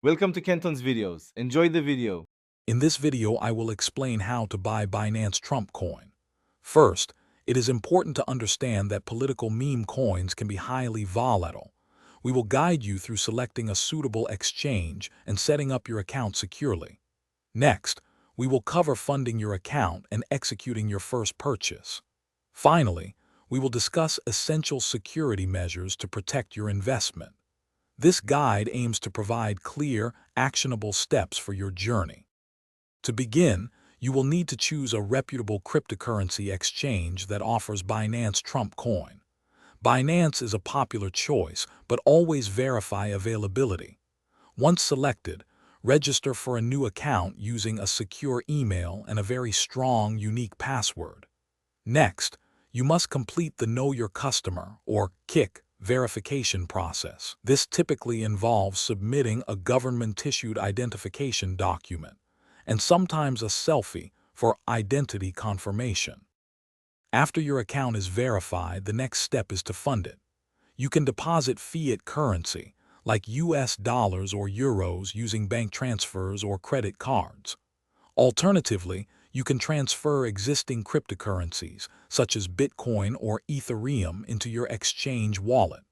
Welcome to Kenton's videos. Enjoy the video. In this video, I will explain how to buy Binance Trump Coin. First, it is important to understand that political meme coins can be highly volatile. We will guide you through selecting a suitable exchange and setting up your account securely. Next, we will cover funding your account and executing your first purchase. Finally, we will discuss essential security measures to protect your investment. This guide aims to provide clear, actionable steps for your journey. To begin, you will need to choose a reputable cryptocurrency exchange that offers Binance Trump Coin. Binance is a popular choice, but always verify availability. Once selected, register for a new account using a secure email and a very strong, unique password. Next, you must complete the Know Your Customer, or KIC, verification process. This typically involves submitting a government-issued identification document, and sometimes a selfie for identity confirmation. After your account is verified, the next step is to fund it. You can deposit fiat currency, like US dollars or euros, using bank transfers or credit cards. Alternatively, you can transfer existing cryptocurrencies, such as Bitcoin or Ethereum, into your exchange wallet.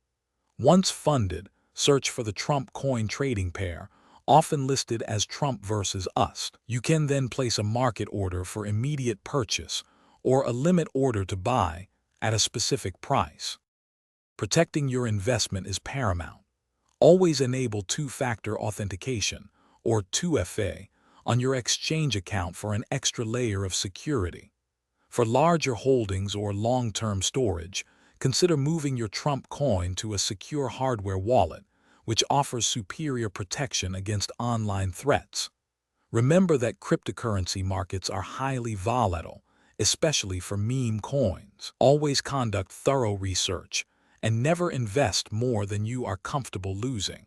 Once funded, search for the Trump Coin trading pair, often listed as Trump versus US. You can then place a market order for immediate purchase or a limit order to buy at a specific price. Protecting your investment is paramount. Always enable two-factor authentication, or 2FA, on your exchange account for an extra layer of security. For larger holdings or long-term storage, consider moving your Trump coin to a secure hardware wallet, which offers superior protection against online threats. Remember that cryptocurrency markets are highly volatile, especially for meme coins. Always conduct thorough research and never invest more than you are comfortable losing.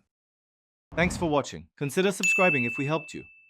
Thanks for watching. Consider subscribing if we helped you.